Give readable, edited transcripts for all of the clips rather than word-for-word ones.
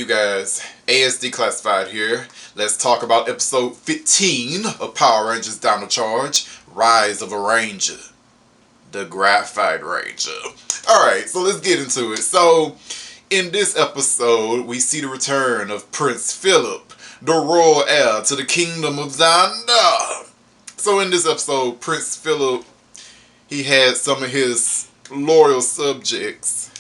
you guys? ASD Classified here. Let's talk about episode 15 of Power Rangers Dino Charge, Rise of a Ranger. The Graphite Ranger. Alright, so let's get into it. So, in this episode, we see the return of Prince Philip, the royal heir to the kingdom of Xanda. So in this episode, Prince Philip, he had some of his loyal subjects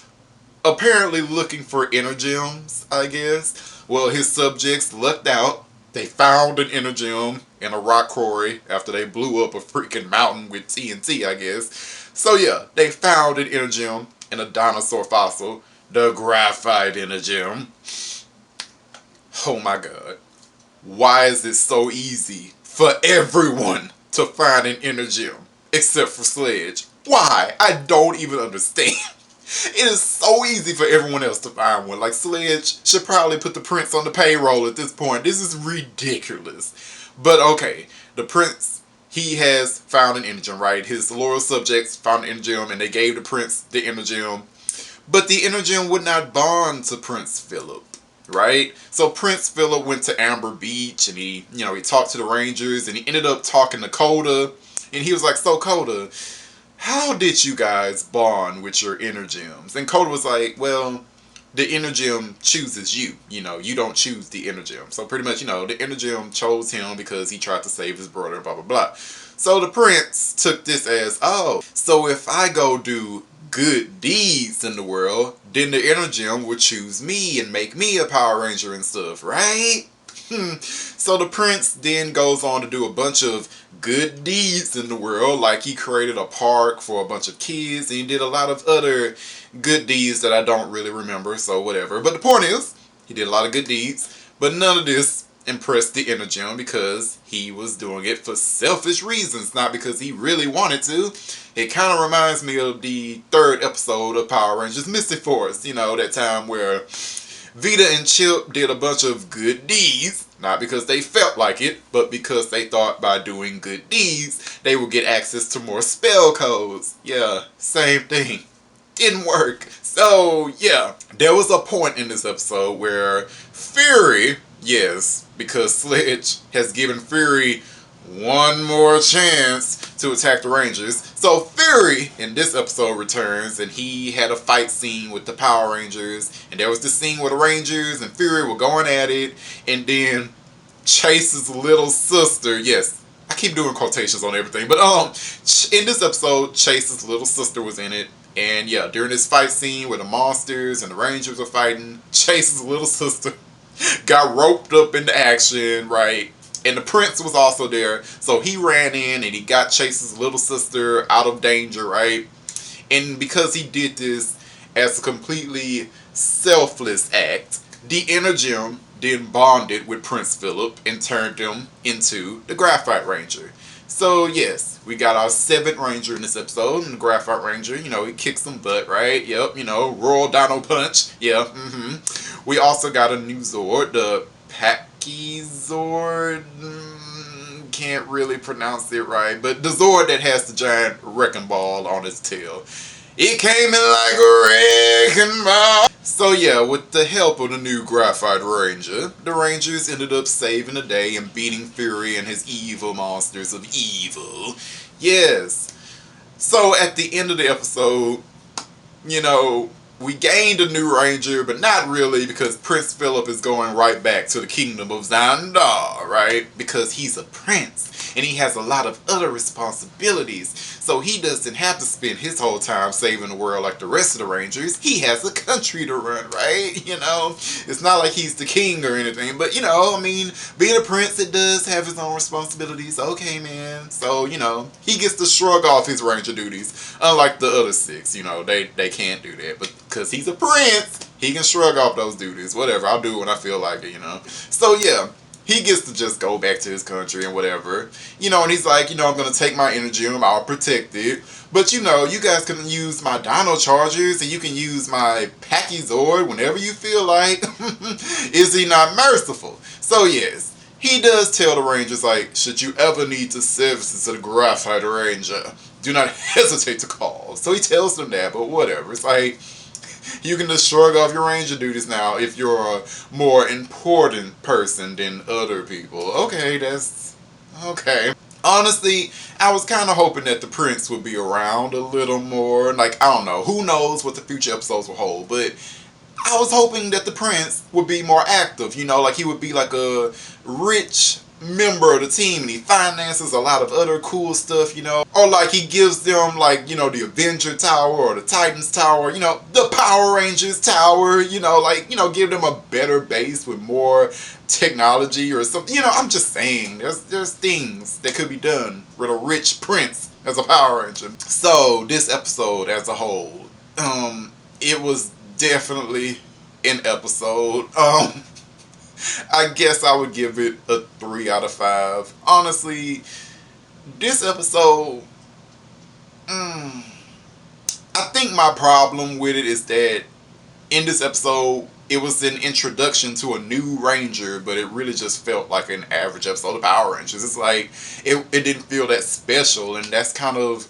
apparently looking for inner gems, I guess. Well, his subjects lucked out. They found an inner gem in a rock quarry after they blew up a freaking mountain with TNT, I guess. So yeah, they found an inner gem in a dinosaur fossil, the Graphite inner gem. Oh my god. Why is it so easy for everyone to find an inner gem except for Sledge? Why? I don't even understand. It is so easy for everyone else to find one. Like, Sledge should probably put the prince on the payroll at this point. This is ridiculous. But okay, the prince, he has found an inner gem, right? His loyal subjects found an inner gem and they gave the prince the inner gem. But the inner gem would not bond to Prince Philip, right? So Prince Philip went to Amber Beach and he talked to the Rangers and he ended up talking to Coda. And he was like, so Coda, how did you guys bond with your inner gems? And Coda was like, well, the inner gem chooses you. You don't choose the inner gem. So pretty much, the inner gem chose him because he tried to save his brother, blah, blah, blah. So the prince took this as, oh, so if I go do good deeds in the world, then the inner gem would choose me and make me a Power Ranger and stuff, right? So the prince then goes on to do a bunch of good deeds in the world, like he created a park for a bunch of kids and he did a lot of other good deeds that I don't really remember, so whatever. But the point is, he did a lot of good deeds, but none of this impressed the inner gem because he was doing it for selfish reasons, not because he really wanted to. It kind of reminds me of the third episode of Power Rangers Mystic Force, that time where Vita and Chip did a bunch of good deeds, not because they felt like it, but because they thought by doing good deeds, they would get access to more spell codes. Yeah, same thing. Didn't work. So, yeah, there was a point in this episode where Fury, yes, because Sledge has given Fury one more chance to attack the Rangers. So Fury in this episode returns and he had a fight scene with the Power Rangers, and there was this scene where the Rangers and Fury were going at it, and then Chase's little sister, yes, I keep doing quotations on everything, but in this episode Chase's little sister was in it. And yeah, during this fight scene where the monsters and the Rangers were fighting, Chase's little sister got roped up into action, right? And the prince was also there, so he ran in and he got Chase's little sister out of danger, right? And because he did this as a completely selfless act, the inner gem then bonded with Prince Philip and turned him into the Graphite Ranger. So yes, we got our 7th Ranger in this episode, and the Graphite Ranger, he kicks some butt, right? Yep, Royal Dino Punch, yeah, We also got a new Zord, the Zord, can't really pronounce it right, but the Zord that has the giant wrecking ball on its tail. It came in like a wrecking ball. So yeah, with the help of the new Graphite Ranger, the Rangers ended up saving the day and beating Fury and his evil monsters of evil. Yes. So at the end of the episode, we gained a new Ranger, but not really, because Prince Philip is going right back to the kingdom of Xanda, right? Because he's a prince, and he has a lot of other responsibilities. So he doesn't have to spend his whole time saving the world like the rest of the Rangers. He has a country to run, right? It's not like he's the king or anything, but being a prince, it does have his own responsibilities. Okay, man. So, he gets to shrug off his Ranger duties, unlike the other 6, they can't do that. But because he's a prince, he can shrug off those duties. Whatever, I'll do it when I feel like it, So yeah, he gets to just go back to his country and whatever. And he's like, I'm going to take my inner gem, I'll protect it. But you guys can use my Dino Chargers and you can use my Zord whenever you feel like. Is he not merciful? So yes, he does tell the Rangers, like, should you ever need the services of the Graphite Ranger, do not hesitate to call. So he tells them that, but whatever. It's like, You can just shrug off your ranger duties now if you're a more important person than other people. Okay, that's okay. Honestly, I was kind of hoping that the prince would be around a little more. Like, I don't know, who knows what the future episodes will hold, but I was hoping that the prince would be more active, you know, like he would be like a rich member of the team and he finances a lot of other cool stuff, you know, or like he gives them like, you know, the Avenger Tower or the Titans Tower, you know, the Power Rangers Tower, you know, like, you know, give them a better base with more technology or something. You know, I'm just saying there's things that could be done with a rich prince as a Power Ranger. So this episode as a whole, it was definitely an episode. I guess I would give it a 3 out of 5. Honestly, this episode, I think my problem with it is that in this episode, it was an introduction to a new Ranger, but it really just felt like an average episode of Power Rangers. It's like, it didn't feel that special, and that's kind of,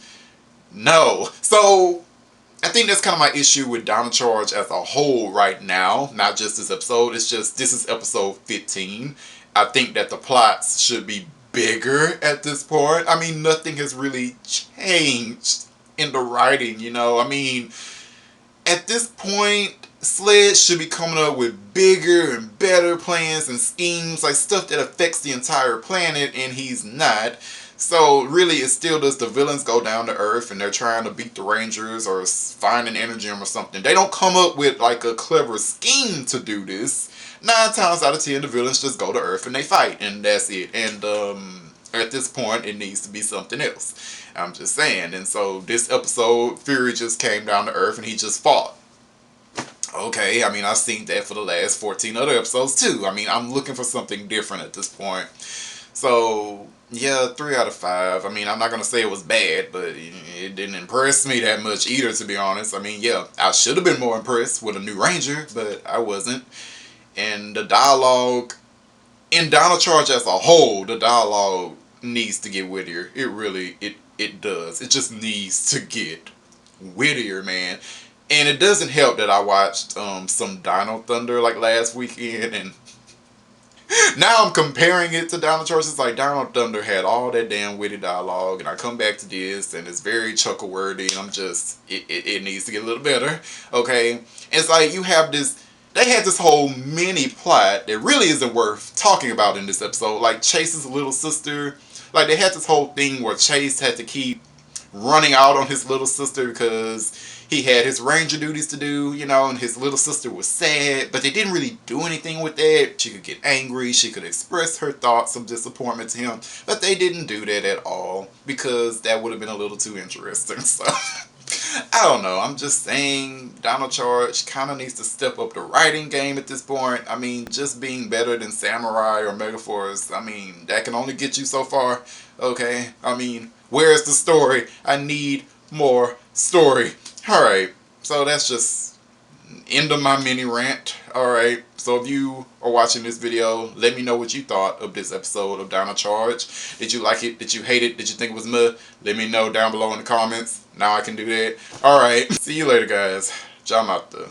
no. So, I think that's kind of my issue with Dino Charge as a whole right now. Not just this episode, it's just, this is episode 15. I think that the plots should be bigger at this point. I mean, nothing has really changed in the writing, you know? I mean, at this point, Sledge should be coming up with bigger and better plans and schemes, like stuff that affects the entire planet, and he's not. So really, it still does the villains go down to Earth and they're trying to beat the Rangers or find an energy or something. They don't come up with like a clever scheme to do this. 9 times out of 10, the villains just go to Earth and they fight, and that's it. And at this point, it needs to be something else. I'm just saying. And so this episode, Fury just came down to Earth and he just fought. Okay, I mean, I've seen that for the last 14 other episodes too. I mean, I'm looking for something different at this point. So, yeah, 3 out of 5. I mean, I'm not going to say it was bad, but it didn't impress me that much either, to be honest. I mean, yeah, I should have been more impressed with a new Ranger, but I wasn't. And the dialogue, in Dino Charge as a whole, the dialogue needs to get wittier. It really, it does. It just needs to get wittier, man. And it doesn't help that I watched some Dino Thunder like last weekend, and now I'm comparing it to Dino Charge. It's like Dino Thunder had all that damn witty dialogue, and I come back to this, and it's very chuckle worthy, and I'm just, it needs to get a little better, okay? It's like you have this, they had this whole mini plot that really isn't worth talking about in this episode, like Chase's little sister. Like they had this whole thing where Chase had to keep running out on his little sister because he had his ranger duties to do, you know, and his little sister was sad, but they didn't really do anything with that. She could get angry, she could express her thoughts of disappointment to him, but they didn't do that at all because that would have been a little too interesting. So I don't know, I'm just saying Dino Charge kind of needs to step up the writing game at this point. I mean, just being better than Samurai or Megaforce, I mean, that can only get you so far, okay? I mean, where's the story? I need more story. Alright, so that's just end of my mini rant. Alright, so if you are watching this video, let me know what you thought of this episode of Dino Charge. Did you like it? Did you hate it? Did you think it was meh? Let me know down below in the comments. Now I can do that. Alright, see you later guys. Jamata.